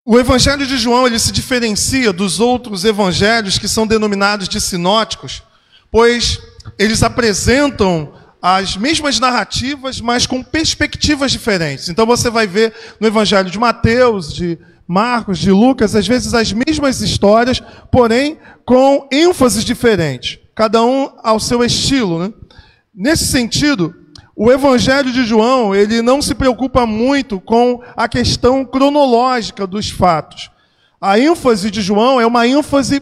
O Evangelho de João ele se diferencia dos outros evangelhos que são denominados de sinóticos, pois eles apresentam as mesmas narrativas, mas com perspectivas diferentes. Então você vai ver no Evangelho de Mateus, de Marcos, de Lucas, às vezes as mesmas histórias, porém com ênfases diferentes, cada um ao seu estilo, né? Nesse sentido, o Evangelho de João, ele não se preocupa muito com a questão cronológica dos fatos. A ênfase de João é uma ênfase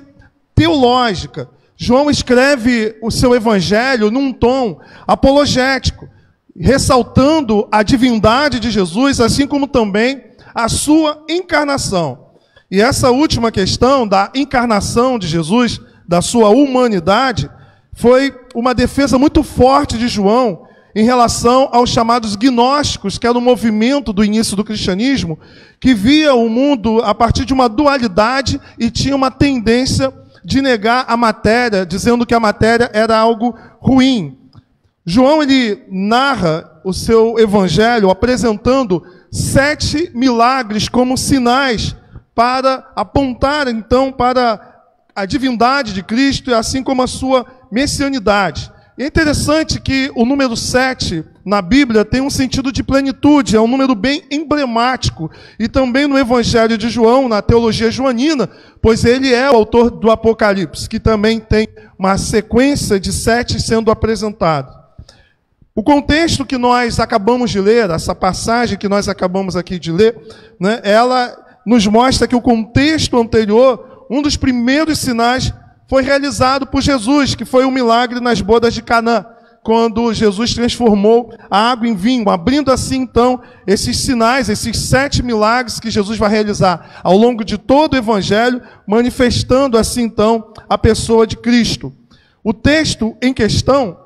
teológica. João escreve o seu Evangelho num tom apologético, ressaltando a divindade de Jesus, assim como também a sua encarnação. E essa última questão da encarnação de Jesus, da sua humanidade, foi uma defesa muito forte de João em relação aos chamados gnósticos, que era um movimento do início do cristianismo, que via o mundo a partir de uma dualidade e tinha uma tendência de negar a matéria, dizendo que a matéria era algo ruim. João ele narra o seu evangelho apresentando 7 milagres como sinais para apontar, então, para a divindade de Cristo e assim como a sua messianidade. É interessante que o número 7 na Bíblia tem um sentido de plenitude, é um número bem emblemático. E também no Evangelho de João, na teologia joanina, pois ele é o autor do Apocalipse, que também tem uma sequência de 7 sendo apresentado. O contexto que nós acabamos de ler, essa passagem que nós acabamos aqui de ler, né, ela nos mostra que o contexto anterior, um dos primeiros sinais foi realizado por Jesus, que foi um milagre nas bodas de Canaã, quando Jesus transformou a água em vinho, abrindo assim, então, esses sinais, esses 7 milagres que Jesus vai realizar ao longo de todo o Evangelho, manifestando assim, então, a pessoa de Cristo. O texto em questão,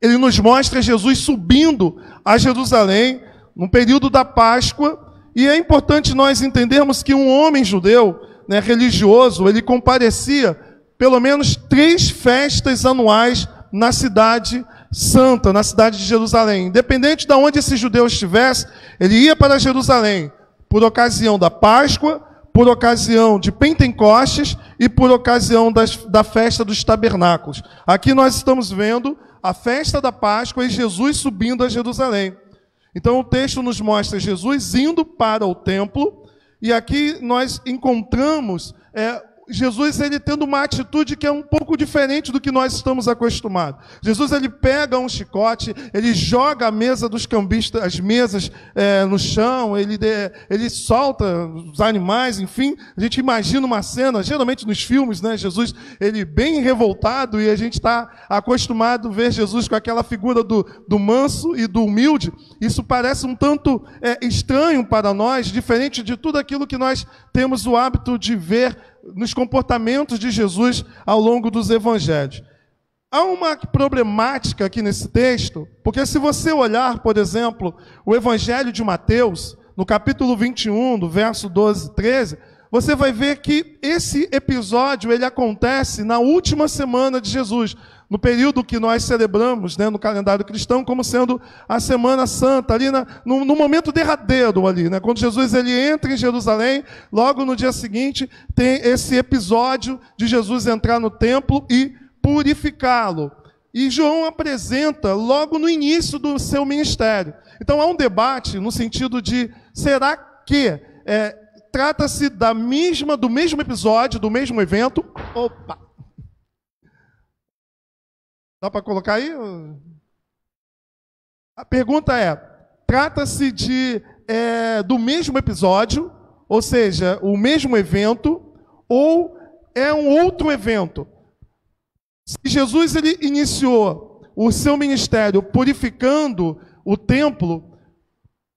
ele nos mostra Jesus subindo a Jerusalém, no período da Páscoa, e é importante nós entendermos que um homem judeu, né, religioso, ele comparecia pelo menos 3 festas anuais na cidade santa, na cidade de Jerusalém. Independente de onde esse judeu estivesse, ele ia para Jerusalém por ocasião da Páscoa, por ocasião de Pentecostes e por ocasião da festa dos tabernáculos. Aqui nós estamos vendo a festa da Páscoa e Jesus subindo a Jerusalém. Então o texto nos mostra Jesus indo para o templo, e aqui nós encontramos Jesus ele tendo uma atitude que é um pouco diferente do que nós estamos acostumados. Jesus ele pega um chicote, ele joga a mesa dos cambistas, as mesas no chão, ele solta os animais, enfim. A gente imagina uma cena, geralmente nos filmes, né? Jesus ele bem revoltado, e a gente está acostumado a ver Jesus com aquela figura do manso e do humilde. Isso parece um tanto estranho para nós, diferente de tudo aquilo que nós temos o hábito de ver nos comportamentos de Jesus ao longo dos evangelhos. Há uma problemática aqui nesse texto, porque se você olhar, por exemplo, o Evangelho de Mateus, no capítulo 21, do verso 12 e 13, você vai ver que esse episódio ele acontece na última semana de Jesus, no período que nós celebramos, né, no calendário cristão, como sendo a Semana Santa, ali no momento derradeiro, ali, né, quando Jesus ele entra em Jerusalém, logo no dia seguinte tem esse episódio de Jesus entrar no templo e purificá-lo. E João apresenta logo no início do seu ministério. Então há um debate no sentido de, será que trata-se do mesmo episódio, do mesmo evento? Opa! Dá para colocar aí? A pergunta é, trata-se do mesmo episódio, ou seja, o mesmo evento, ou é um outro evento? Se Jesus ele iniciou o seu ministério purificando o templo,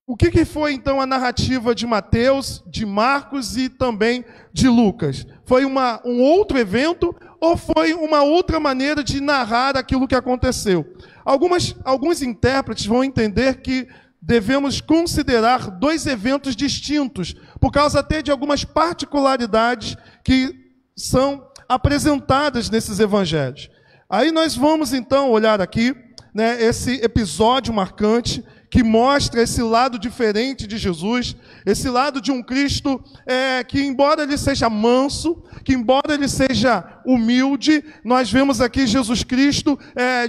o que foi então a narrativa de Mateus, de Marcos e também de Lucas? Foi um outro evento ou foi uma outra maneira de narrar aquilo que aconteceu? Alguns intérpretes vão entender que devemos considerar 2 eventos distintos, por causa até de algumas particularidades que são apresentadas nesses evangelhos. Aí nós vamos então olhar aqui, né, esse episódio marcante, que mostra esse lado diferente de Jesus, esse lado de um Cristo que, embora ele seja manso, que embora ele seja humilde, nós vemos aqui Jesus Cristo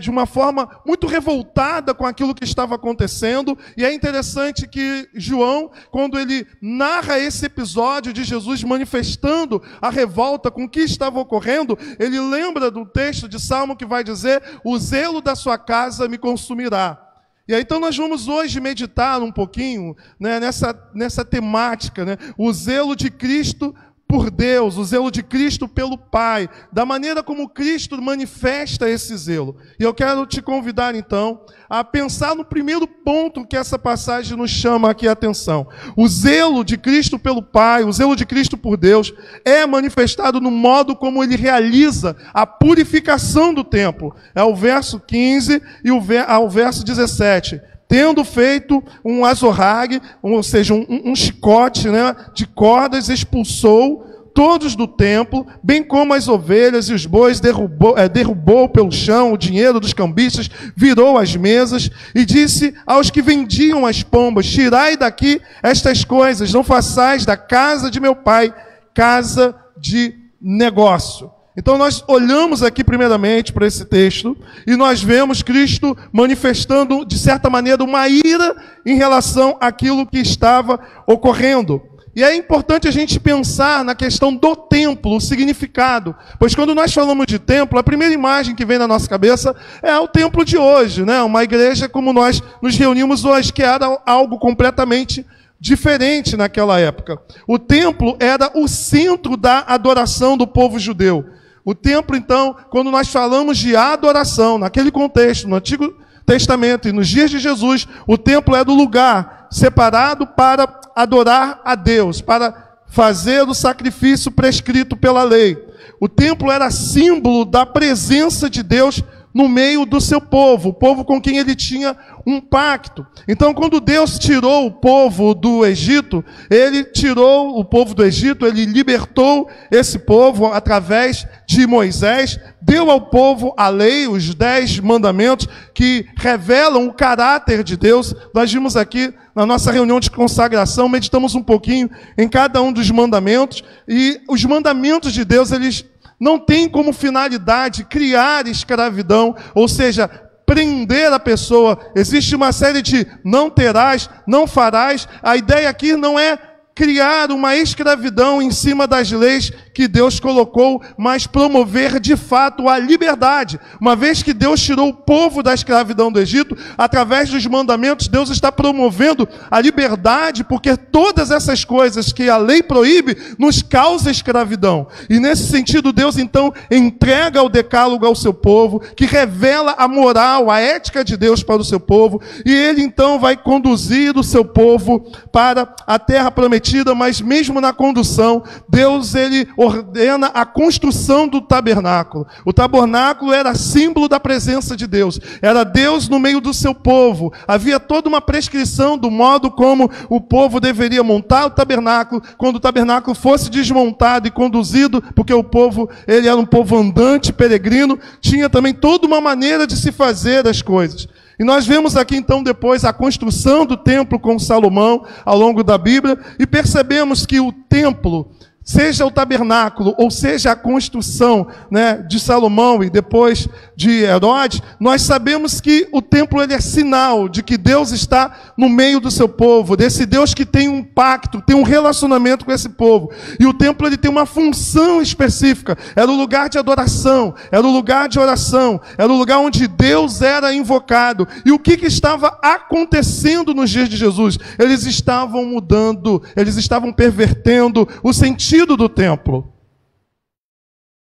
de uma forma muito revoltada com aquilo que estava acontecendo. E é interessante que João, quando ele narra esse episódio de Jesus manifestando a revolta com o que estava ocorrendo, ele lembra do texto de Salmo que vai dizer: o zelo da sua casa me consumirá. E aí, então, nós vamos hoje meditar um pouquinho, né, nessa temática, né, o zelo de Cristo por Deus, o zelo de Cristo pelo Pai, da maneira como Cristo manifesta esse zelo. E eu quero te convidar, então, a pensar no primeiro ponto que essa passagem nos chama aqui a atenção. O zelo de Cristo pelo Pai, o zelo de Cristo por Deus, é manifestado no modo como ele realiza a purificação do templo. É o verso 15 e ao verso 17. Tendo feito um azorrague, ou seja, um chicote, né, de cordas, expulsou todos do templo, bem como as ovelhas e os bois, derrubou pelo chão o dinheiro dos cambistas, virou as mesas e disse aos que vendiam as pombas: tirai daqui estas coisas, não façais da casa de meu pai casa de negócio. Então nós olhamos aqui primeiramente para esse texto e nós vemos Cristo manifestando, de certa maneira, uma ira em relação àquilo que estava ocorrendo. E é importante a gente pensar na questão do templo, o significado. Pois quando nós falamos de templo, a primeira imagem que vem na nossa cabeça é o templo de hoje, né? Uma igreja como nós nos reunimos hoje, que era algo completamente diferente naquela época. O templo era o centro da adoração do povo judeu. O templo, então, quando nós falamos de adoração, naquele contexto, no Antigo Testamento e nos dias de Jesus, o templo era o lugar separado para adorar a Deus, para fazer o sacrifício prescrito pela lei. O templo era símbolo da presença de Deus no meio do seu povo, o povo com quem ele tinha um pacto. Então, quando Deus tirou o povo do Egito, ele tirou o povo do Egito, ele libertou esse povo através de Moisés, deu ao povo a lei, os 10 mandamentos, que revelam o caráter de Deus. Nós vimos aqui, na nossa reunião de consagração, meditamos um pouquinho em cada um dos mandamentos, e os mandamentos de Deus, eles não tem como finalidade criar escravidão, ou seja, prender a pessoa. Existe uma série de não terás, não farás. A ideia aqui não é criar uma escravidão em cima das leis que Deus colocou, mas promover de fato a liberdade. Uma vez que Deus tirou o povo da escravidão do Egito, através dos mandamentos, Deus está promovendo a liberdade, porque todas essas coisas que a lei proíbe nos causa escravidão. E nesse sentido, Deus então entrega o decálogo ao seu povo, que revela a moral, a ética de Deus para o seu povo, e ele então vai conduzir o seu povo para a terra prometida. Mas mesmo na condução, Deus ele ordena a construção do tabernáculo. O tabernáculo era símbolo da presença de Deus. Era Deus no meio do seu povo. Havia toda uma prescrição do modo como o povo deveria montar o tabernáculo, quando o tabernáculo fosse desmontado e conduzido, porque o povo, ele era um povo andante, peregrino, tinha também toda uma maneira de se fazer as coisas. E nós vemos aqui então depois a construção do templo com Salomão ao longo da Bíblia, e percebemos que o templo, seja o tabernáculo, ou seja a construção, né, de Salomão e depois de Herodes, nós sabemos que o templo ele é sinal de que Deus está no meio do seu povo, desse Deus que tem um pacto, tem um relacionamento com esse povo. E o templo ele tem uma função específica, era o lugar de adoração, era o lugar de oração, era o lugar onde Deus era invocado. E o que estava acontecendo nos dias de Jesus? Eles estavam mudando, eles estavam pervertendo o sentido do templo.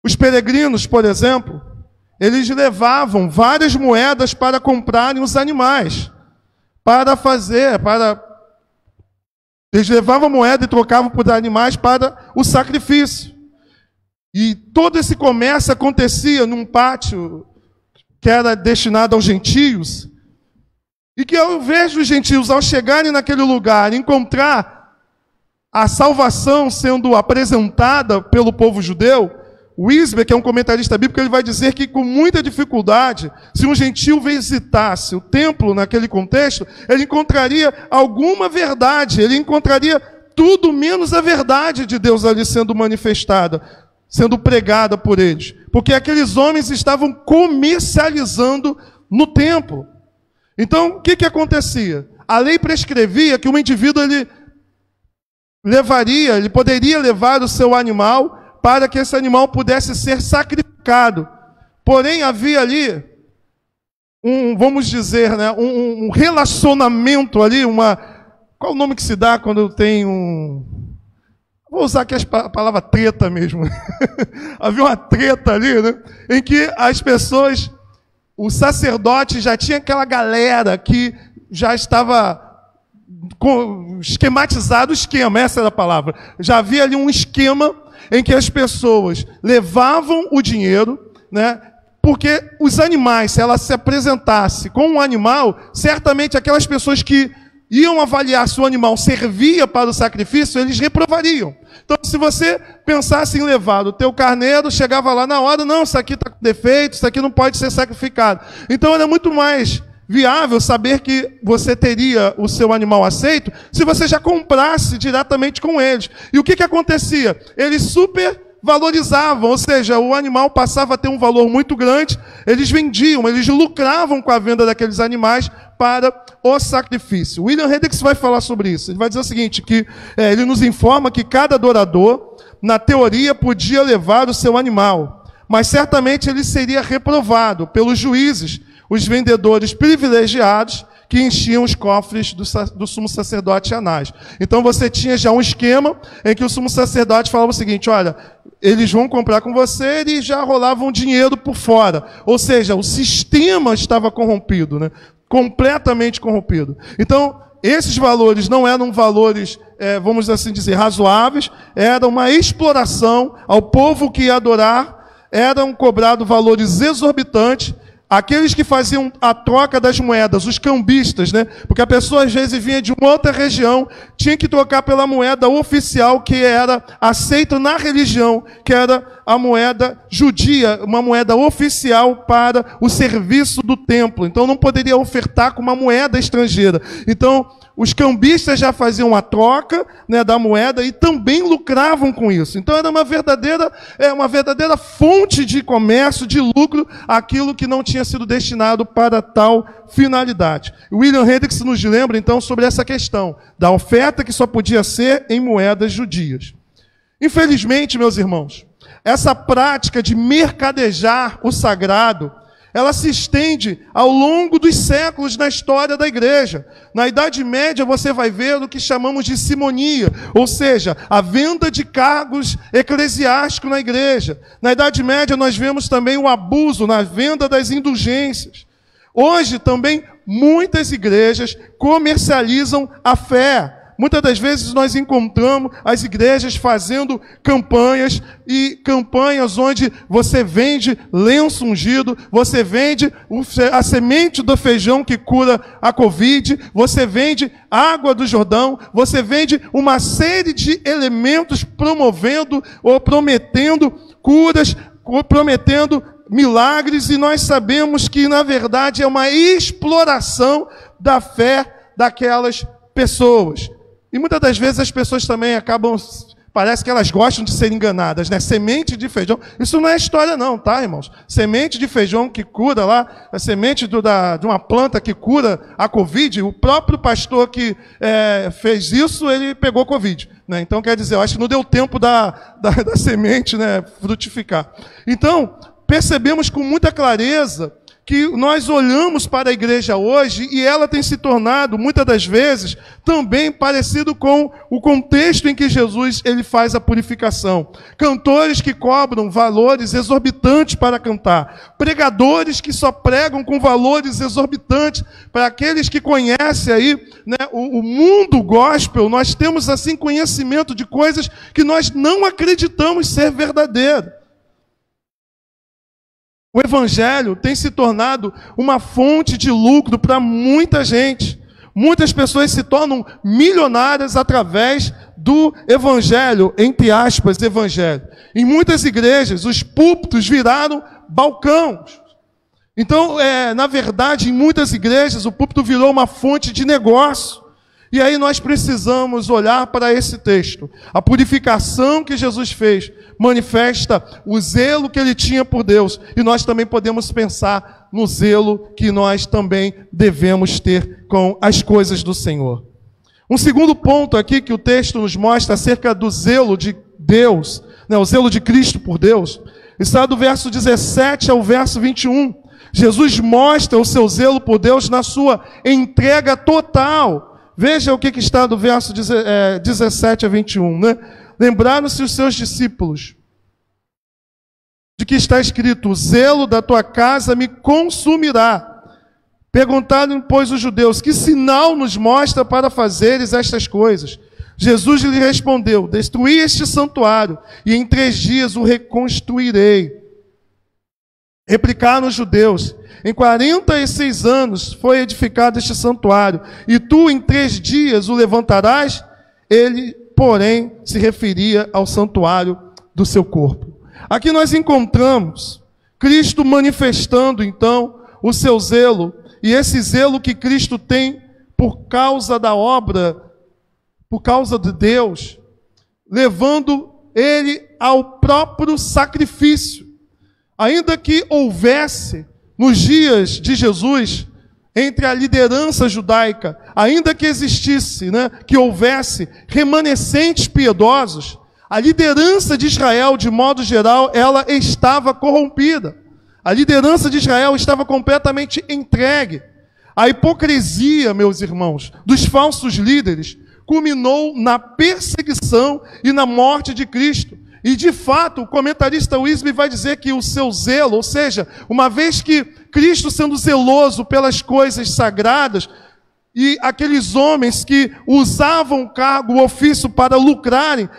Os peregrinos, por exemplo, eles levavam várias moedas para comprarem os animais, eles levavam moeda e trocavam por animais para o sacrifício. E todo esse comércio acontecia num pátio que era destinado aos gentios, e que ao invés dos gentios, ao chegarem naquele lugar, encontrar a salvação sendo apresentada pelo povo judeu, Wisber, que é um comentarista bíblico, ele vai dizer que com muita dificuldade, se um gentil visitasse o templo naquele contexto, ele encontraria alguma verdade, ele encontraria tudo menos a verdade de Deus ali sendo manifestada, sendo pregada por eles. Porque aqueles homens estavam comercializando no templo. Então, o que acontecia? A lei prescrevia que o indivíduo ele poderia levar o seu animal para que esse animal pudesse ser sacrificado. Porém, havia ali vamos dizer, né, um relacionamento ali, qual o nome que se dá quando tem vou usar aqui a palavra treta mesmo. Havia uma treta ali, né, em que as pessoas, o sacerdote já tinha aquela galera que já estava esquematizado o esquema, essa era a palavra. Já havia ali um esquema em que as pessoas levavam o dinheiro, né? Porque os animais, se ela se apresentasse com um animal, certamente aquelas pessoas que iam avaliar se o animal servia para o sacrifício, eles reprovariam. Então, se você pensasse em levar o teu carneiro, chegava lá na hora, não, isso aqui está com defeito, isso aqui não pode ser sacrificado. Então, era muito mais viável saber que você teria o seu animal aceito se você já comprasse diretamente com eles. E o que acontecia? Eles supervalorizavam, ou seja, o animal passava a ter um valor muito grande, eles vendiam, eles lucravam com a venda daqueles animais para o sacrifício. William Hendricks vai falar sobre isso. Ele vai dizer o seguinte, que ele nos informa que cada adorador, na teoria, podia levar o seu animal, mas certamente ele seria reprovado pelos juízes, os vendedores privilegiados que enchiam os cofres do sumo sacerdote Anás. Então você tinha já um esquema em que o sumo sacerdote falava o seguinte, olha, eles vão comprar com você e já rolavam dinheiro por fora. Ou seja, o sistema estava corrompido, né? Completamente corrompido. Então, esses valores não eram valores, vamos assim dizer, razoáveis, era uma exploração ao povo que ia adorar, eram cobrados valores exorbitantes. Aqueles que faziam a troca das moedas, os cambistas, né? Porque a pessoa às vezes vinha de uma outra região, tinha que trocar pela moeda oficial que era aceita na religião, que era a moeda judia, uma moeda oficial para o serviço do templo. Então não poderia ofertar com uma moeda estrangeira. Então os cambistas já faziam a troca, né, da moeda e também lucravam com isso. Então era uma verdadeira fonte de comércio, de lucro, aquilo que não tinha sido destinado para tal finalidade. William Hendricks nos lembra então sobre essa questão da oferta que só podia ser em moedas judias. Infelizmente, meus irmãos, essa prática de mercadejar o sagrado, ela se estende ao longo dos séculos na história da igreja. Na Idade Média você vai ver o que chamamos de simonia, ou seja, a venda de cargos eclesiásticos na igreja. Na Idade Média nós vemos também o abuso na venda das indulgências. Hoje também muitas igrejas comercializam a fé. Muitas das vezes nós encontramos as igrejas fazendo campanhas onde você vende lenço ungido, você vende a semente do feijão que cura a Covid, você vende água do Jordão, você vende uma série de elementos promovendo ou prometendo curas, prometendo milagres, e nós sabemos que na verdade é uma exploração da fé daquelas pessoas. E muitas das vezes as pessoas também parece que elas gostam de ser enganadas, né? Semente de feijão, isso não é história não, tá, irmãos? Semente de feijão que cura lá, a semente de uma planta que cura a Covid, o próprio pastor que fez isso, ele pegou Covid, né? Então, quer dizer, eu acho que não deu tempo da semente, né, frutificar. Então, percebemos com muita clareza que nós olhamos para a igreja hoje e ela tem se tornado, muitas das vezes, também parecido com o contexto em que Jesus ele faz a purificação. Cantores que cobram valores exorbitantes para cantar. Pregadores que só pregam com valores exorbitantes. Para aqueles que conhecem aí, né, o mundo gospel, nós temos assim conhecimento de coisas que nós não acreditamos ser verdadeiro. O evangelho tem se tornado uma fonte de lucro para muita gente. Muitas pessoas se tornam milionárias através do evangelho, entre aspas, evangelho. Em muitas igrejas, os púlpitos viraram balcões. Então, na verdade, em muitas igrejas, o púlpito virou uma fonte de negócio. E aí nós precisamos olhar para esse texto. A purificação que Jesus fez manifesta o zelo que ele tinha por Deus. E nós também podemos pensar no zelo que nós também devemos ter com as coisas do Senhor. Um segundo ponto aqui que o texto nos mostra acerca do zelo de Deus, né, o zelo de Cristo por Deus, está do verso 17 ao verso 21. Jesus mostra o seu zelo por Deus na sua entrega total. Veja o que está do verso 17 a 21, né? Lembraram-se os seus discípulos de que está escrito: o zelo da tua casa me consumirá. Perguntaram, pois, os judeus: que sinal nos mostra para fazeres estas coisas? Jesus lhe respondeu: destruí este santuário, e em 3 dias o reconstruirei. Replicaram os judeus: em 46 anos foi edificado este santuário, e tu em 3 dias o levantarás? Ele, porém, se referia ao santuário do seu corpo. Aqui nós encontramos Cristo manifestando, então, o seu zelo, e esse zelo que Cristo tem por causa da obra, por causa de Deus, levando ele ao próprio sacrifício. Ainda que houvesse, nos dias de Jesus, entre a liderança judaica, ainda que existisse, que houvesse remanescentes piedosos, a liderança de Israel, de modo geral, ela estava corrompida. A liderança de Israel estava completamente entregue. A hipocrisia, meus irmãos, dos falsos líderes, culminou na perseguição e na morte de Cristo. E, de fato, o comentarista Wisby vai dizer que o seu zelo, ou seja, uma vez que Cristo sendo zeloso pelas coisas sagradas, e aqueles homens que usavam o cargo, o ofício para lucrarem,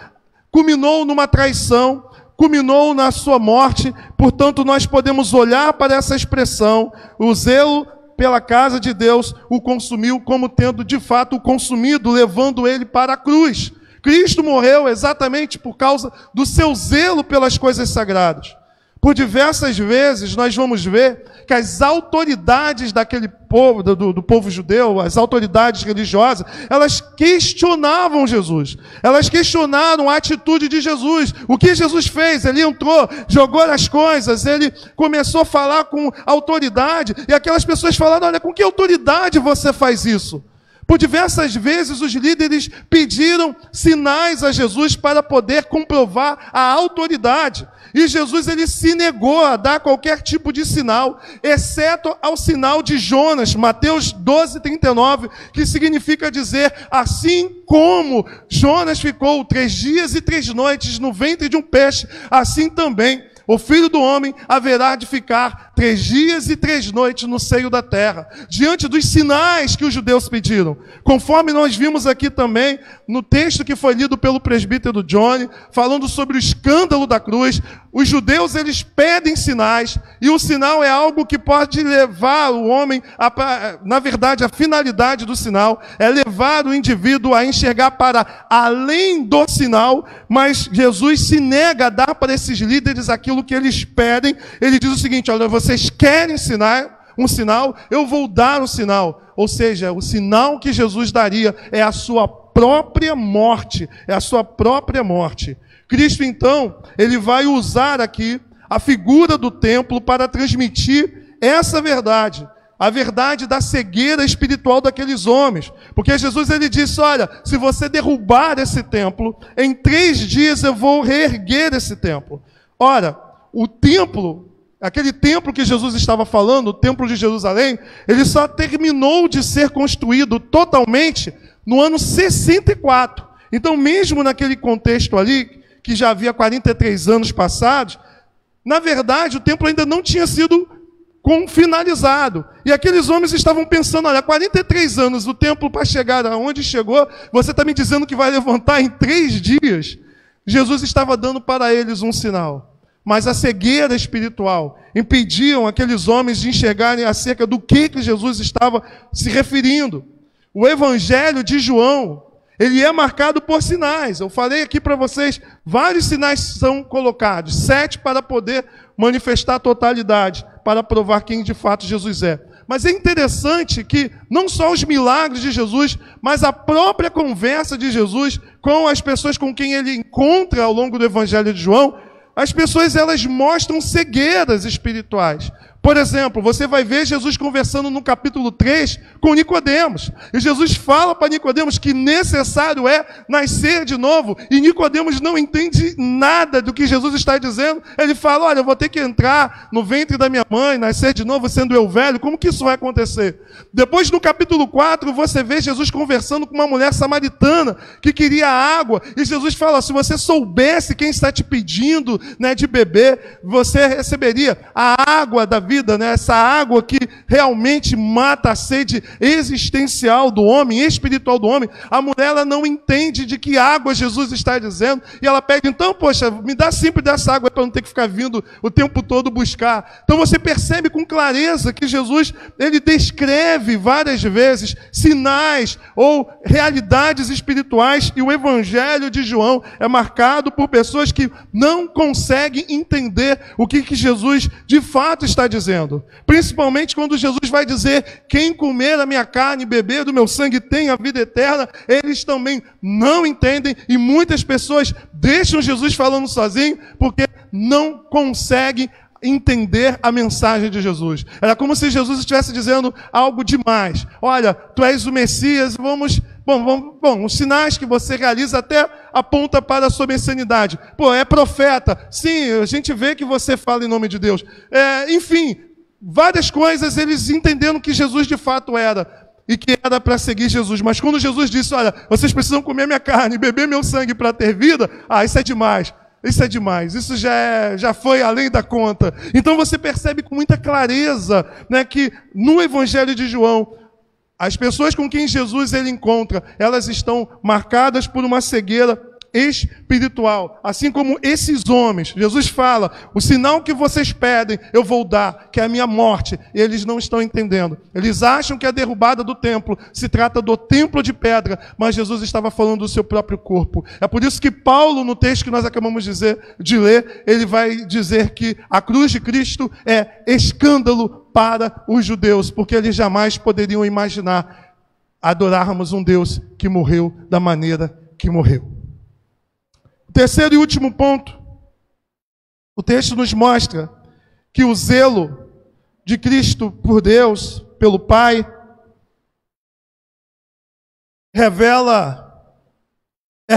culminou numa traição, culminou na sua morte. Portanto, nós podemos olhar para essa expressão: o zelo pela casa de Deus o consumiu, como tendo, de fato, o consumido, levando ele para a cruz. Cristo morreu exatamente por causa do seu zelo pelas coisas sagradas. Por diversas vezes nós vamos ver que as autoridades daquele povo, do povo judeu, as autoridades religiosas, elas questionavam Jesus. Elas questionaram a atitude de Jesus. O que Jesus fez? Ele entrou, jogou as coisas, ele começou a falar com autoridade, e aquelas pessoas falaram: olha, com que autoridade você faz isso? Por diversas vezes os líderes pediram sinais a Jesus para poder comprovar a autoridade. E Jesus, ele se negou a dar qualquer tipo de sinal, exceto ao sinal de Jonas, Mateus 12:39, que significa dizer: assim como Jonas ficou 3 dias e 3 noites no ventre de um peixe, assim também o Filho do Homem haverá de ficar 3 dias e 3 noites no seio da terra, diante dos sinais que os judeus pediram. Conforme nós vimos aqui também, no texto que foi lido pelo presbítero Johnny, falando sobre o escândalo da cruz, os judeus, eles pedem sinais, e o sinal é algo que pode levar o homem, na verdade, a finalidade do sinal é levar o indivíduo a enxergar para além do sinal, mas Jesus se nega a dar para esses líderes aquilo que eles pedem. Ele diz o seguinte: olha, vocês querem um sinal, eu vou dar um sinal. Ou seja, o sinal que Jesus daria é a sua própria morte, Cristo, então, ele vai usar aqui a figura do templo para transmitir essa verdade, a verdade da cegueira espiritual daqueles homens. Porque Jesus, ele disse: olha, se você derrubar esse templo, em 3 dias eu vou reerguer esse templo. Ora, o templo, aquele templo que Jesus estava falando, o templo de Jerusalém, ele só terminou de ser construído totalmente no ano 64. Então, mesmo naquele contexto ali, que já havia 43 anos passados, na verdade, o templo ainda não tinha sido finalizado. E aqueles homens estavam pensando: olha, 43 anos o templo para chegar aonde chegou, você está me dizendo que vai levantar em 3 dias? Jesus estava dando para eles um sinal. Mas a cegueira espiritual impediam aqueles homens de enxergarem acerca do que Jesus estava se referindo. O Evangelho de João, Ele é marcado por sinais. Eu falei aqui para vocês, vários sinais são colocados. 7 para poder manifestar a totalidade, para provar quem de fato Jesus é. Mas é interessante que não só os milagres de Jesus, mas a própria conversa de Jesus com as pessoas com quem ele encontra ao longo do Evangelho de João, as pessoas elas mostram cegueiras espirituais. Por exemplo, você vai ver Jesus conversando no capítulo 3 com Nicodemos. E Jesus fala para Nicodemos que necessário é nascer de novo. E Nicodemos não entende nada do que Jesus está dizendo. Ele fala, olha, eu vou ter que entrar no ventre da minha mãe, nascer de novo sendo eu velho. Como que isso vai acontecer? Depois, no capítulo 4, você vê Jesus conversando com uma mulher samaritana que queria água. E Jesus fala, se você soubesse quem está te pedindo, né, de beber, você receberia a água da vida. Né? Essa água que realmente mata a sede existencial do homem, espiritual do homem. A mulher ela não entende de que água Jesus está dizendo e ela pede, então, poxa, me dá sempre dessa água para não ter que ficar vindo o tempo todo buscar. Então você percebe com clareza que Jesus ele descreve várias vezes sinais ou realidades espirituais e o Evangelho de João é marcado por pessoas que não conseguem entender o que Jesus de fato está dizendo. Principalmente quando Jesus vai dizer, quem comer a minha carne e beber do meu sangue tem a vida eterna, eles também não entendem e muitas pessoas deixam Jesus falando sozinho porque não conseguem entender a mensagem de Jesus. Era como se Jesus estivesse dizendo algo demais. Olha, tu és o Messias, Bom, os sinais que você realiza até aponta para a sua messianidade. Pô, é profeta. Sim, a gente vê que você fala em nome de Deus. Enfim, várias coisas eles entenderam que Jesus de fato era. E que era para seguir Jesus. Mas quando Jesus disse, olha, vocês precisam comer minha carne e beber meu sangue para ter vida, isso é demais. Isso é demais, isso já foi além da conta. Então você percebe com muita clareza, né, que no Evangelho de João, as pessoas com quem Jesus ele encontra, elas estão marcadas por uma cegueira espiritual. Assim como esses homens, Jesus fala, o sinal que vocês pedem, eu vou dar, que é a minha morte. E eles não estão entendendo. Eles acham que a derrubada do templo se trata do templo de pedra, mas Jesus estava falando do seu próprio corpo. É por isso que Paulo, no texto que nós acabamos de ler, ele vai dizer que a cruz de Cristo é escândalo para os judeus, porque eles jamais poderiam imaginar adorarmos um Deus que morreu da maneira que morreu. Terceiro e último ponto, o texto nos mostra que o zelo de Cristo por Deus, pelo Pai, é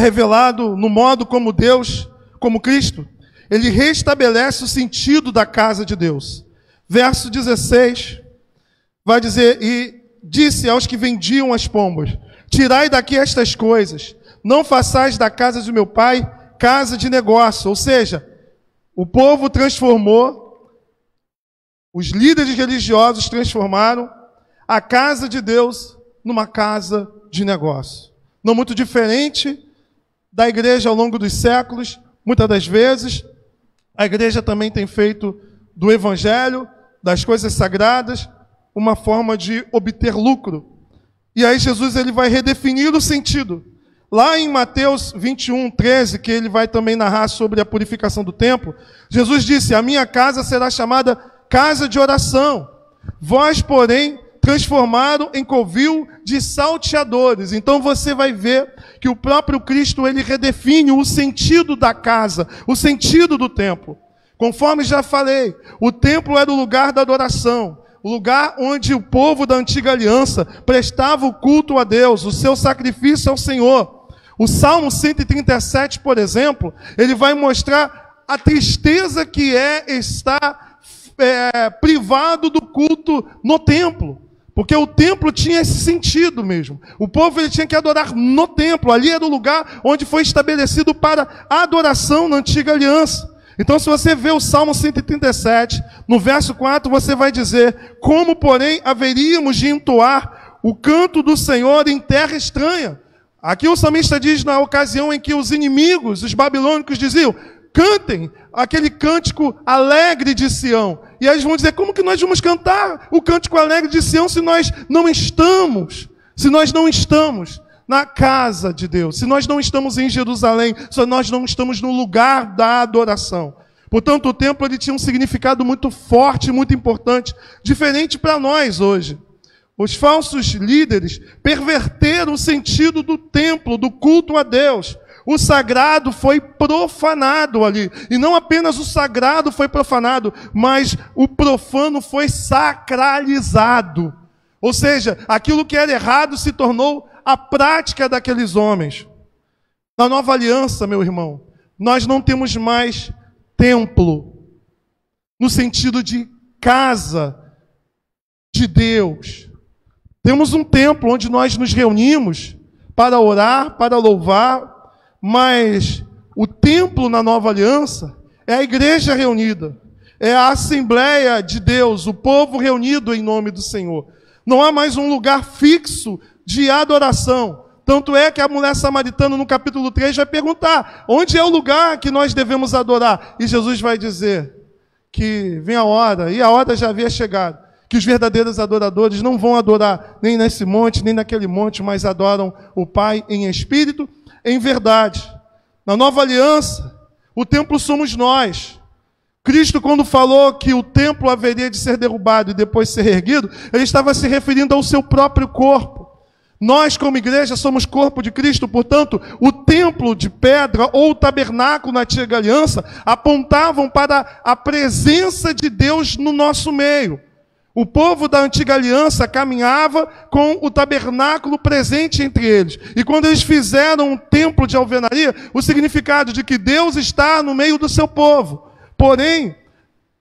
revelado no modo como Deus, como Cristo, ele restabelece o sentido da casa de Deus. Verso 16, vai dizer, e disse aos que vendiam as pombas, tirai daqui estas coisas, não façais da casa de meu Pai casa de negócio. Ou seja, o povo transformou, os líderes religiosos transformaram a casa de Deus numa casa de negócio. Não muito diferente da igreja ao longo dos séculos. Muitas das vezes, a igreja também tem feito do evangelho, das coisas sagradas, uma forma de obter lucro. E aí Jesus ele vai redefinir o sentido. Lá em Mateus 21, 13, que ele vai também narrar sobre a purificação do templo, Jesus disse, a minha casa será chamada casa de oração. Vós, porém, transformaram em covil de salteadores. Então você vai ver que o próprio Cristo, ele redefine o sentido da casa, o sentido do templo. Conforme já falei, o templo era o lugar da adoração, o lugar onde o povo da antiga aliança prestava o culto a Deus, o seu sacrifício ao Senhor. O Salmo 137, por exemplo, ele vai mostrar a tristeza que é estar privado do culto no templo. Porque o templo tinha esse sentido mesmo. O povo ele tinha que adorar no templo. Ali era o lugar onde foi estabelecido para a adoração na antiga aliança. Então, se você vê o Salmo 137, no verso 4, você vai dizer, como, porém, haveríamos de entoar o canto do Senhor em terra estranha? Aqui o salmista diz na ocasião em que os inimigos, os babilônicos, diziam, cantem aquele cântico alegre de Sião. E aí eles vão dizer, como que nós vamos cantar o cântico alegre de Sião se nós não estamos na casa de Deus, se nós não estamos em Jerusalém, se nós não estamos no lugar da adoração. Portanto, o templo ele tinha um significado muito forte, muito importante, diferente para nós hoje. Os falsos líderes perverteram o sentido do templo, do culto a Deus. O sagrado foi profanado ali. E não apenas o sagrado foi profanado, mas o profano foi sacralizado. Ou seja, aquilo que era errado se tornou a prática daqueles homens. Na nova aliança, meu irmão, nós não temos mais templo, no sentido de casa de Deus. Temos um templo onde nós nos reunimos para orar, para louvar, mas o templo na nova aliança é a igreja reunida, é a Assembleia de Deus, o povo reunido em nome do Senhor. Não há mais um lugar fixo de adoração. Tanto é que a mulher samaritana, no capítulo 3, vai perguntar: onde é o lugar que nós devemos adorar? E Jesus vai dizer que vem a hora, e a hora já havia chegado, que os verdadeiros adoradores não vão adorar nem nesse monte, nem naquele monte, mas adoram o Pai em espírito, em verdade. Na nova aliança, o templo somos nós. Cristo, quando falou que o templo haveria de ser derrubado e depois ser erguido, ele estava se referindo ao seu próprio corpo. Nós, como igreja, somos corpo de Cristo, portanto, o templo de pedra ou o tabernáculo na antiga aliança apontavam para a presença de Deus no nosso meio. O povo da antiga aliança caminhava com o tabernáculo presente entre eles. E quando eles fizeram um templo de alvenaria, o significado de que Deus está no meio do seu povo. Porém,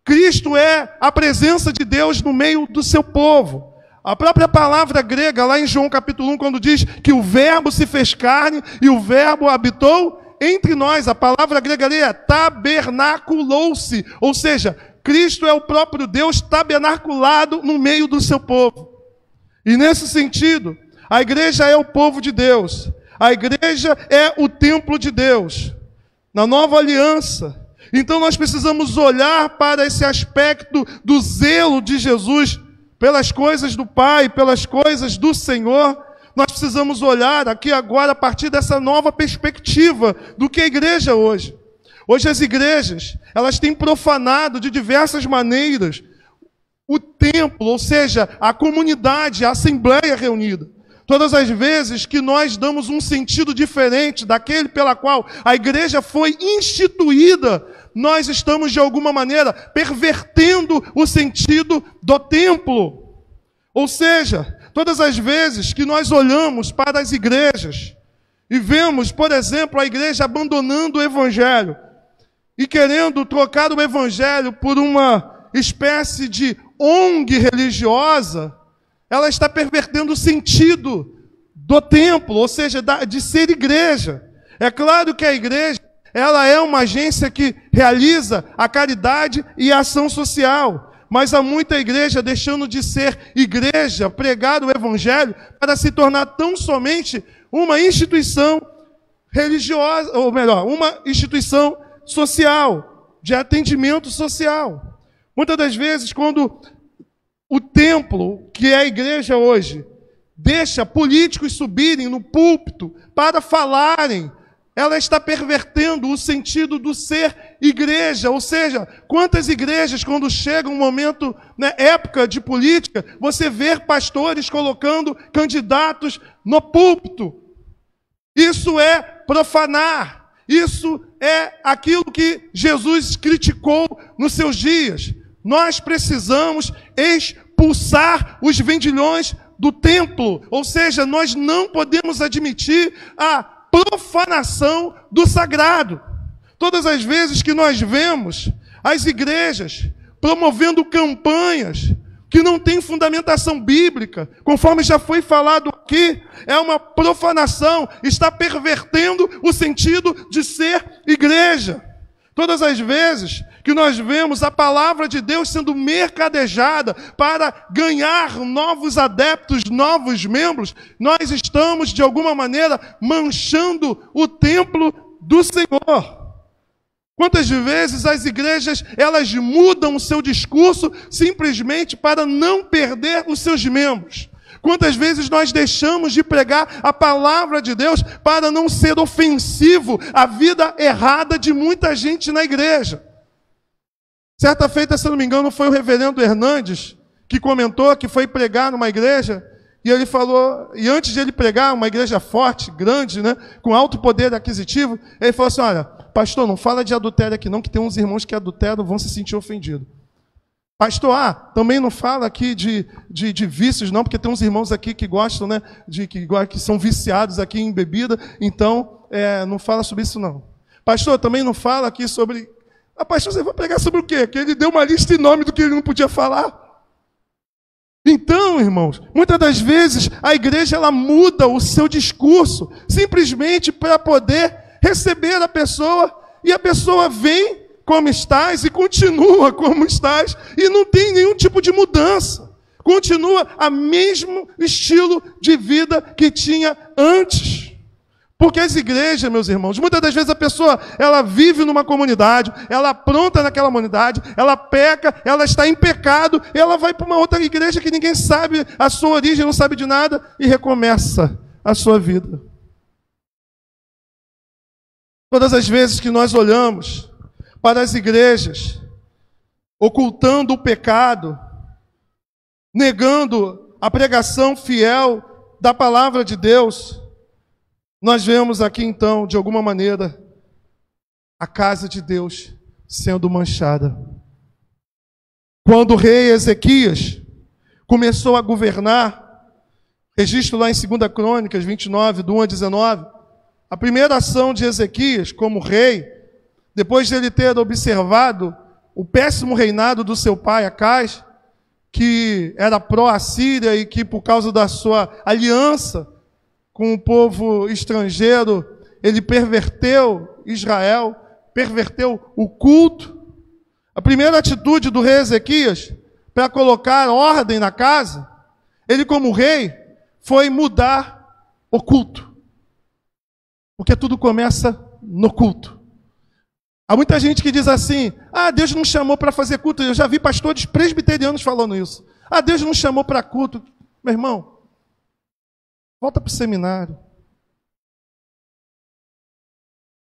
Cristo é a presença de Deus no meio do seu povo. A própria palavra grega, lá em João capítulo 1, quando diz que o verbo se fez carne e o verbo habitou entre nós, a palavra grega ali é tabernaculou-se, ou seja, Cristo é o próprio Deus tabernaculado no meio do seu povo. E nesse sentido, a igreja é o povo de Deus, a igreja é o templo de Deus. Na nova aliança, então nós precisamos olhar para esse aspecto do zelo de Jesus pelas coisas do Pai, pelas coisas do Senhor. Nós precisamos olhar aqui agora a partir dessa nova perspectiva do que é a igreja hoje. Hoje as igrejas, elas têm profanado de diversas maneiras o templo, ou seja, a comunidade, a assembleia reunida. Todas as vezes que nós damos um sentido diferente daquele pela qual a igreja foi instituída, nós estamos, de alguma maneira, pervertendo o sentido do templo. Ou seja, todas as vezes que nós olhamos para as igrejas e vemos, por exemplo, a igreja abandonando o evangelho e querendo trocar o evangelho por uma espécie de ONG religiosa, ela está pervertendo o sentido do templo, ou seja, de ser igreja. É claro que a igreja, ela é uma agência que realiza a caridade e a ação social. Mas há muita igreja deixando de ser igreja, pregar o evangelho, para se tornar tão somente uma instituição religiosa, ou melhor, uma instituição social, de atendimento social. Muitas das vezes, quando o templo, que é a igreja hoje, deixa políticos subirem no púlpito para falarem, ela está pervertendo o sentido do ser igreja. Ou seja, quantas igrejas, quando chega um momento, época de política, você vê pastores colocando candidatos no púlpito. Isso é profanar. Isso é aquilo que Jesus criticou nos seus dias. Nós precisamos expulsar os vendilhões do templo. Ou seja, nós não podemos admitir a profanação do sagrado. Todas as vezes que nós vemos as igrejas promovendo campanhas que não têm fundamentação bíblica, conforme já foi falado aqui, é uma profanação, está pervertendo o sentido de ser igreja. Todas as vezes que nós vemos a palavra de Deus sendo mercadejada para ganhar novos adeptos, novos membros, nós estamos, de alguma maneira, manchando o templo do Senhor. Quantas vezes as igrejas, elas mudam o seu discurso simplesmente para não perder os seus membros. Quantas vezes nós deixamos de pregar a palavra de Deus para não ser ofensivo à vida errada de muita gente na igreja? Certa feita, se não me engano, foi o reverendo Hernandes que comentou que foi pregar numa igreja e ele falou, e antes de ele pregar, uma igreja forte, grande, né, com alto poder aquisitivo, ele falou assim: olha, pastor, não fala de adultério aqui não, que tem uns irmãos que adulteram, vão se sentir ofendidos. Pastor, também não fala aqui de vícios não, porque tem uns irmãos aqui que gostam, né, que são viciados aqui em bebida, então não fala sobre isso não. Pastor, também não fala aqui sobre... pastor, você vai pregar sobre o quê? Que ele deu uma lista enorme do que ele não podia falar. Então, irmãos, muitas das vezes a igreja ela muda o seu discurso simplesmente para poder receber a pessoa, e a pessoa vem como estás e continua como estás e não tem nenhum tipo de mudança. Continua o mesmo estilo de vida que tinha antes. Porque as igrejas, meus irmãos, muitas das vezes a pessoa, ela vive numa comunidade, ela apronta naquela comunidade, ela peca, ela está em pecado, ela vai para uma outra igreja que ninguém sabe a sua origem, não sabe de nada, e recomeça a sua vida. Todas as vezes que nós olhamos para as igrejas, ocultando o pecado, negando a pregação fiel da palavra de Deus, nós vemos aqui então, de alguma maneira, a casa de Deus sendo manchada. Quando o rei Ezequias começou a governar, registro lá em 2 Crônicas 29, do 1 a 19, a primeira ação de Ezequias como rei, depois de ele ter observado o péssimo reinado do seu pai Acais, que era pró-Assíria e que por causa da sua aliança com o povo estrangeiro, ele perverteu Israel, perverteu o culto. A primeira atitude do rei Ezequias, para colocar ordem na casa, ele como rei, foi mudar o culto. Porque tudo começa no culto. Há muita gente que diz assim: Deus não chamou para fazer culto. Eu já vi pastores presbiterianos falando isso. Deus não chamou para culto. Meu irmão, volta para o seminário.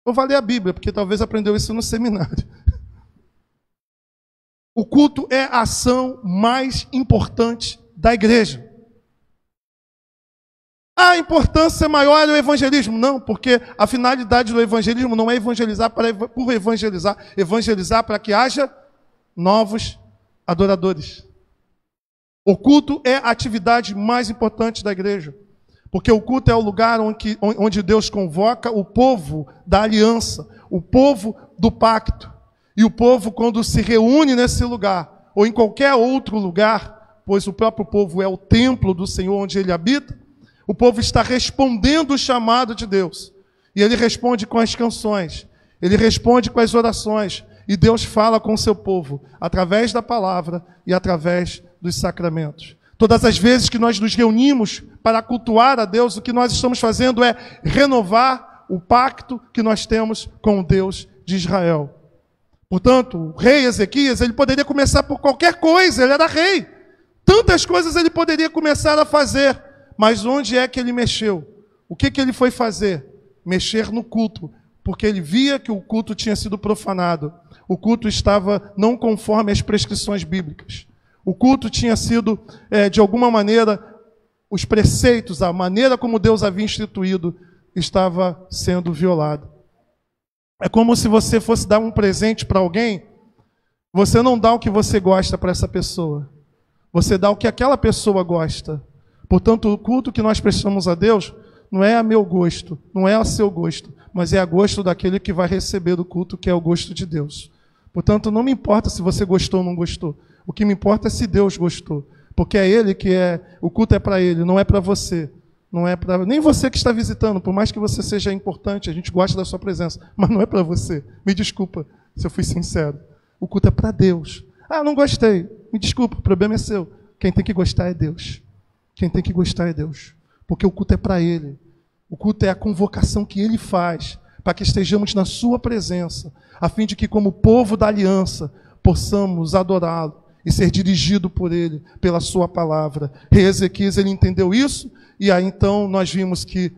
Ou vai ler a Bíblia, porque talvez aprendeu isso no seminário. O culto é a ação mais importante da igreja. A importância maior é o evangelismo. Não, porque a finalidade do evangelismo não é evangelizar por evangelizar. Evangelizar para que haja novos adoradores. O culto é a atividade mais importante da igreja. Porque o culto é o lugar onde Deus convoca o povo da aliança, o povo do pacto. E o povo, quando se reúne nesse lugar, ou em qualquer outro lugar, pois o próprio povo é o templo do Senhor onde ele habita, o povo está respondendo o chamado de Deus. E ele responde com as canções, ele responde com as orações, e Deus fala com o seu povo, através da palavra e através dos sacramentos. Todas as vezes que nós nos reunimos para cultuar a Deus, o que nós estamos fazendo é renovar o pacto que nós temos com o Deus de Israel. Portanto, o rei Ezequias, ele poderia começar por qualquer coisa, ele era rei. Tantas coisas ele poderia começar a fazer, mas onde é que ele mexeu? O que ele foi fazer? Mexer no culto, porque ele via que o culto tinha sido profanado. O culto estava não conforme as prescrições bíblicas. O culto tinha sido, de alguma maneira, os preceitos, a maneira como Deus havia instituído, estava sendo violado. É como se você fosse dar um presente para alguém, você não dá o que você gosta para essa pessoa. Você dá o que aquela pessoa gosta. Portanto, o culto que nós prestamos a Deus não é a meu gosto, não é a seu gosto, mas é a gosto daquele que vai receber o culto, que é o gosto de Deus. Portanto, não me importa se você gostou ou não gostou. O que me importa é se Deus gostou. Porque é Ele que o culto é para Ele, não é para você. Não é para nem você que está visitando, por mais que você seja importante, a gente gosta da sua presença, mas não é para você. Me desculpa se eu fui sincero. O culto é para Deus. Não gostei. Me desculpa, o problema é seu. Quem tem que gostar é Deus. Quem tem que gostar é Deus. Porque o culto é para Ele. O culto é a convocação que Ele faz para que estejamos na sua presença, a fim de que, como povo da aliança, possamos adorá-lo e ser dirigido por Ele, pela sua palavra. Rei Ezequias, ele entendeu isso, e aí então nós vimos que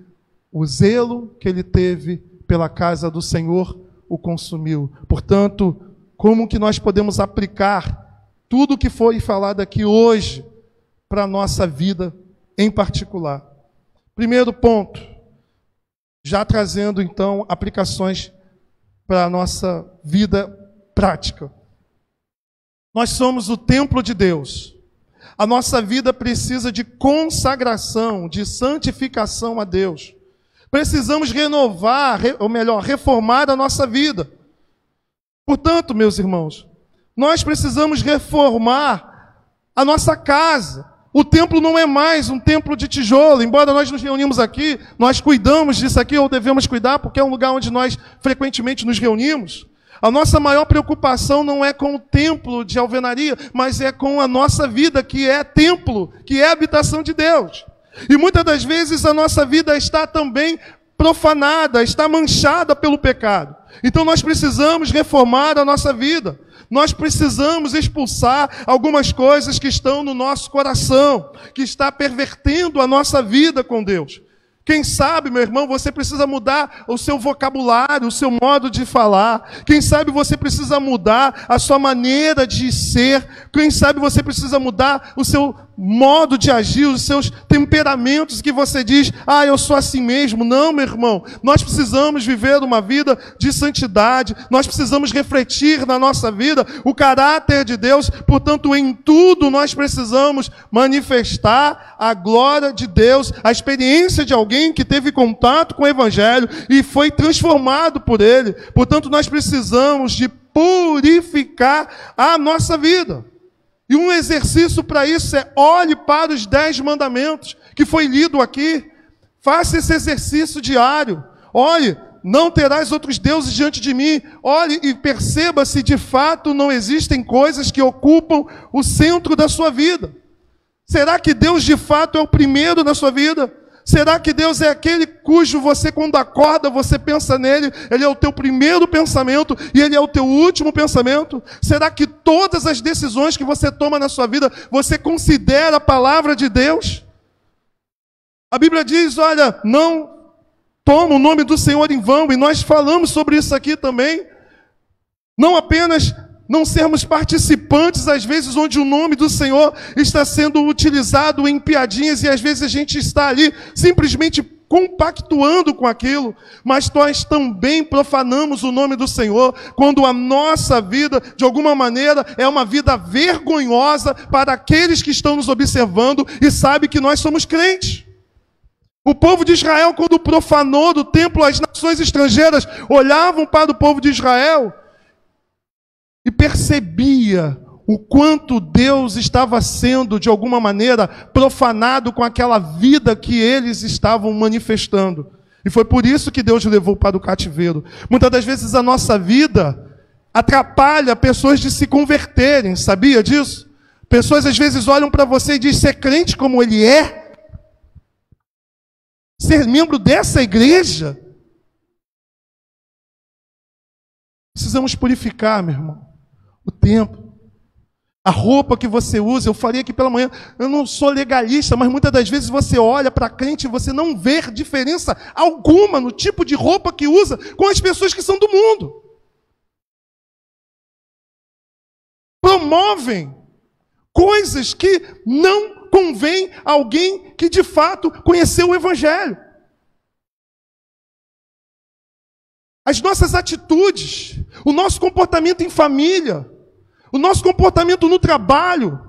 o zelo que ele teve pela casa do Senhor o consumiu. Portanto, como que nós podemos aplicar tudo o que foi falado aqui hoje para a nossa vida em particular? Primeiro ponto, já trazendo então aplicações para a nossa vida prática. Nós somos o templo de Deus. A nossa vida precisa de consagração, de santificação a Deus. Precisamos renovar, ou melhor, reformar a nossa vida. Portanto, meus irmãos, nós precisamos reformar a nossa casa. O templo não é mais um templo de tijolo. Embora nós nos reunimos aqui, nós cuidamos disso aqui, ou devemos cuidar, porque é um lugar onde nós frequentemente nos reunimos. A nossa maior preocupação não é com o templo de alvenaria, mas é com a nossa vida, que é templo, que é habitação de Deus. E muitas das vezes a nossa vida está também profanada, está manchada pelo pecado. Então nós precisamos reformar a nossa vida. Nós precisamos expulsar algumas coisas que estão no nosso coração, que está pervertendo a nossa vida com Deus. Quem sabe, meu irmão, você precisa mudar o seu vocabulário, o seu modo de falar. Quem sabe você precisa mudar a sua maneira de ser. Quem sabe você precisa mudar o seu modo de agir, os seus temperamentos, que você diz, eu sou assim mesmo. Não, meu irmão, nós precisamos viver uma vida de santidade, nós precisamos refletir na nossa vida o caráter de Deus. Portanto, em tudo nós precisamos manifestar a glória de Deus, a experiência de alguém que teve contato com o Evangelho e foi transformado por ele. Portanto, nós precisamos de purificar a nossa vida. E um exercício para isso é olhe para os 10 mandamentos que foi lido aqui. Faça esse exercício diário. Olhe, não terás outros deuses diante de mim. Olhe e perceba se de fato não existem coisas que ocupam o centro da sua vida. Será que Deus de fato é o primeiro na sua vida? Será que Deus é aquele cujo você, quando acorda, você pensa nele, ele é o teu primeiro pensamento e ele é o teu último pensamento? Será que todas as decisões que você toma na sua vida, você considera a palavra de Deus? A Bíblia diz, olha, não toma o nome do Senhor em vão, e nós falamos sobre isso aqui também. Não apenas não sermos participantes, às vezes, onde o nome do Senhor está sendo utilizado em piadinhas, e às vezes a gente está ali simplesmente compactuando com aquilo, mas nós também profanamos o nome do Senhor, quando a nossa vida, de alguma maneira, é uma vida vergonhosa para aqueles que estão nos observando e sabem que nós somos crentes. O povo de Israel, quando profanou do templo, as nações estrangeiras olhavam para o povo de Israel e percebia o quanto Deus estava sendo, de alguma maneira, profanado com aquela vida que eles estavam manifestando. E foi por isso que Deus levou para o cativeiro. Muitas das vezes a nossa vida atrapalha pessoas de se converterem, sabia disso? Pessoas às vezes olham para você e dizem, ser crente como ele é? Ser membro dessa igreja? Precisamos purificar, meu irmão, o templo. A roupa que você usa, eu falei aqui pela manhã, eu não sou legalista, mas muitas das vezes você olha para crente e você não vê diferença alguma no tipo de roupa que usa com as pessoas que são do mundo. Promovem coisas que não convém a alguém que de fato conheceu o Evangelho. As nossas atitudes, o nosso comportamento em família, o nosso comportamento no trabalho.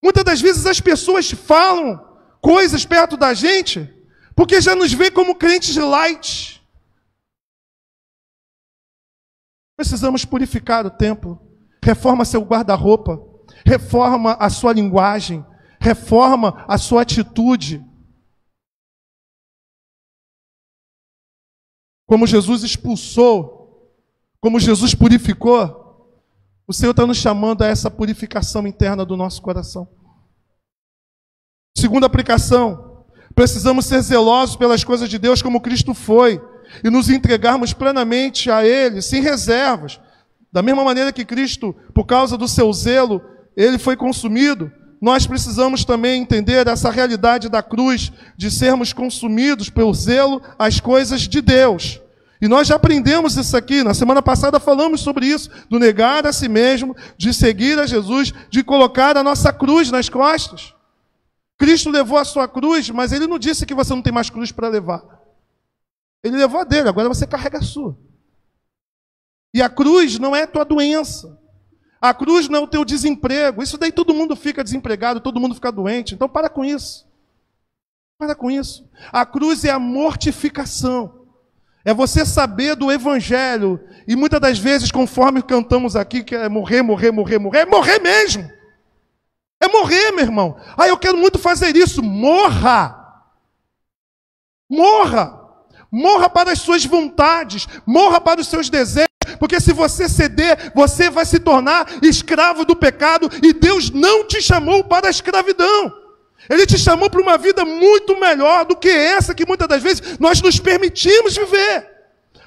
Muitas das vezes as pessoas falam coisas perto da gente porque já nos vê como crentes light. Precisamos purificar o templo. Reforma seu guarda-roupa. Reforma a sua linguagem. Reforma a sua atitude. Como Jesus expulsou, como Jesus purificou, o Senhor está nos chamando a essa purificação interna do nosso coração. Segunda aplicação, precisamos ser zelosos pelas coisas de Deus como Cristo foi, e nos entregarmos plenamente a Ele, sem reservas. Da mesma maneira que Cristo, por causa do seu zelo, ele foi consumido, nós precisamos também entender essa realidade da cruz, de sermos consumidos pelo zelo às coisas de Deus. E nós já aprendemos isso aqui, na semana passada falamos sobre isso, do negar a si mesmo, de seguir a Jesus, de colocar a nossa cruz nas costas. Cristo levou a sua cruz, mas ele não disse que você não tem mais cruz para levar. Ele levou a dele, agora você carrega a sua. E a cruz não é a tua doença. A cruz não é o teu desemprego. Isso daí todo mundo fica desempregado, todo mundo fica doente. Então para com isso. Para com isso. A cruz é a mortificação. É você saber do Evangelho. E muitas das vezes, conforme cantamos aqui, que é morrer, morrer, morrer, morrer, é morrer mesmo. É morrer, meu irmão. Ah, eu quero muito fazer isso. Morra. Morra. Morra para as suas vontades. Morra para os seus desejos. Porque se você ceder, você vai se tornar escravo do pecado. E Deus não te chamou para a escravidão. Ele te chamou para uma vida muito melhor do que essa que muitas das vezes nós nos permitimos viver.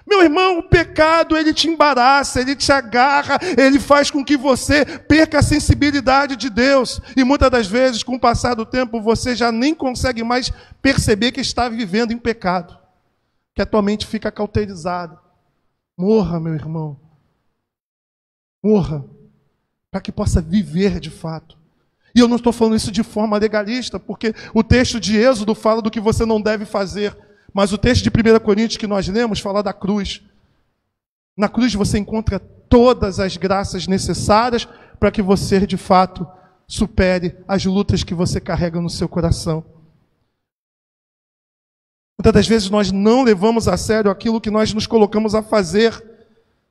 Meu irmão, o pecado, ele te embaraça, ele te agarra, ele faz com que você perca a sensibilidade de Deus. E muitas das vezes, com o passar do tempo, você já nem consegue mais perceber que está vivendo em pecado. Que a tua mente fica cauterizada. Morra, meu irmão. Morra, para que possa viver de fato. E eu não estou falando isso de forma legalista, porque o texto de Êxodo fala do que você não deve fazer. Mas o texto de 1 Coríntios que nós lemos fala da cruz. Na cruz você encontra todas as graças necessárias para que você, de fato, supere as lutas que você carrega no seu coração. Muitas das vezes nós não levamos a sério aquilo que nós nos colocamos a fazer.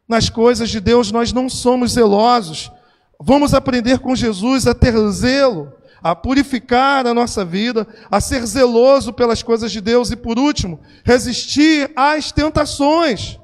Nas coisas de Deus nós não somos zelosos. Vamos aprender com Jesus a ter zelo, a purificar a nossa vida, a ser zeloso pelas coisas de Deus e, por último, resistir às tentações,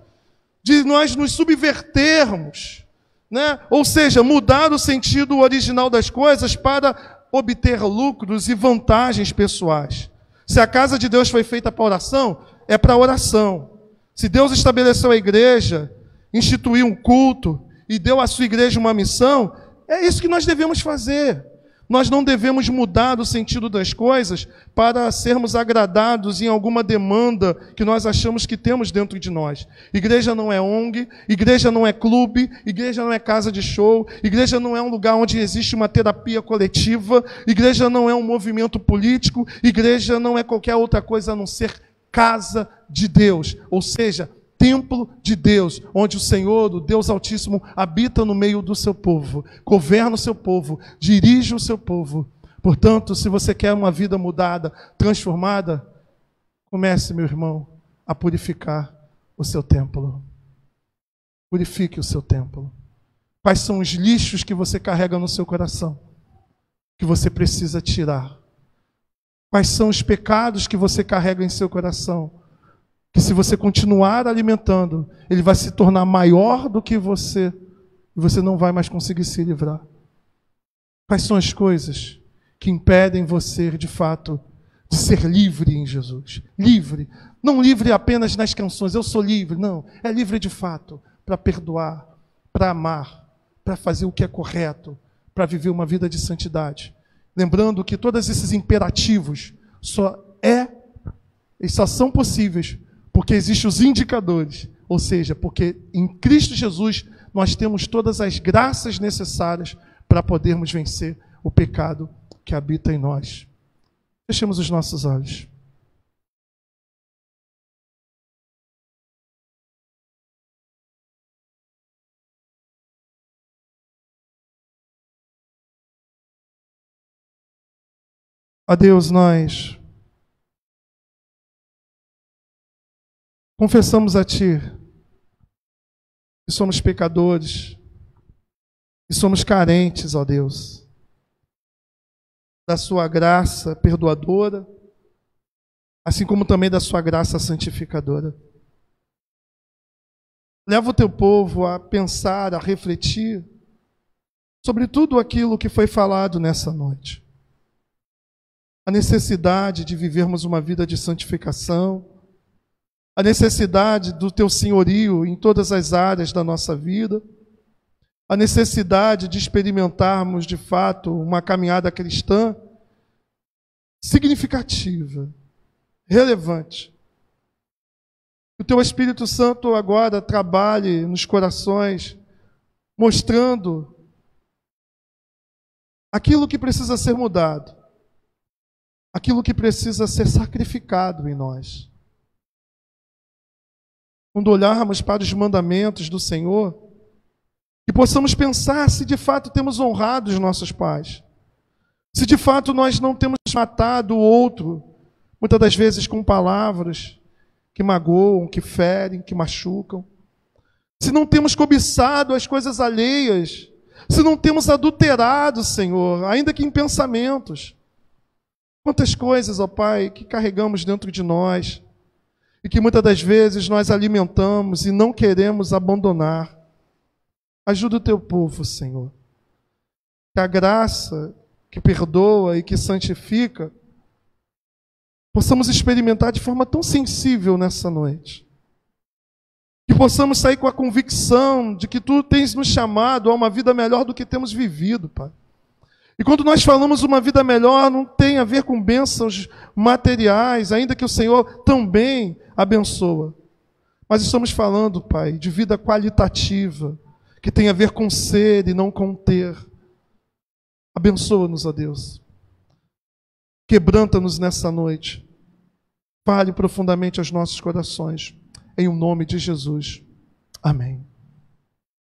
de nós nos subvertermos, né? Ou seja, mudar o sentido original das coisas para obter lucros e vantagens pessoais. Se a casa de Deus foi feita para oração, é para oração. Se Deus estabeleceu a igreja, instituiu um culto e deu à sua igreja uma missão, é isso que nós devemos fazer. Nós não devemos mudar o sentido das coisas para sermos agradados em alguma demanda que nós achamos que temos dentro de nós. Igreja não é ONG, igreja não é clube, igreja não é casa de show, igreja não é um lugar onde existe uma terapia coletiva, igreja não é um movimento político, igreja não é qualquer outra coisa a não ser casa de Deus, ou seja, templo de Deus, onde o Senhor, o Deus Altíssimo, habita no meio do seu povo, governa o seu povo, dirige o seu povo. Portanto, se você quer uma vida mudada, transformada, comece, meu irmão, a purificar o seu templo. Purifique o seu templo. Quais são os lixos que você carrega no seu coração, que você precisa tirar? Quais são os pecados que você carrega em seu coração, que se você continuar alimentando, ele vai se tornar maior do que você, e você não vai mais conseguir se livrar? Quais são as coisas que impedem você, de fato, de ser livre em Jesus? Livre. Não livre apenas nas canções, eu sou livre. Não, é livre de fato, para perdoar, para amar, para fazer o que é correto, para viver uma vida de santidade. Lembrando que todos esses imperativos só são possíveis porque existem os indicadores, ou seja, porque em Cristo Jesus nós temos todas as graças necessárias para podermos vencer o pecado que habita em nós. Fechemos os nossos olhos. Ó Deus, nós confessamos a Ti que somos pecadores, que somos carentes, ó Deus, da Sua graça perdoadora, assim como também da Sua graça santificadora. Leva o Teu povo a pensar, a refletir sobre tudo aquilo que foi falado nessa noite. A necessidade de vivermos uma vida de santificação, a necessidade do Teu senhorio em todas as áreas da nossa vida, a necessidade de experimentarmos, de fato, uma caminhada cristã significativa, relevante. Que o Teu Espírito Santo agora trabalhe nos corações, mostrando aquilo que precisa ser mudado, aquilo que precisa ser sacrificado em nós. Quando olharmos para os mandamentos do Senhor, que possamos pensar se de fato temos honrado os nossos pais, se de fato nós não temos matado o outro, muitas das vezes com palavras que magoam, que ferem, que machucam, se não temos cobiçado as coisas alheias, se não temos adulterado, Senhor, ainda que em pensamentos. Quantas coisas, ó Pai, que carregamos dentro de nós e que muitas das vezes nós alimentamos e não queremos abandonar. Ajuda o Teu povo, Senhor. Que a graça que perdoa e que santifica possamos experimentar de forma tão sensível nessa noite. Que possamos sair com a convicção de que Tu tens nos chamado a uma vida melhor do que temos vivido, Pai. E quando nós falamos uma vida melhor, não tem a ver com bênçãos materiais, ainda que o Senhor também abençoa. Mas estamos falando, Pai, de vida qualitativa, que tem a ver com ser e não com ter. Abençoa-nos, ó Deus. Quebranta-nos nessa noite. Fale profundamente aos nossos corações. Em o nome de Jesus. Amém.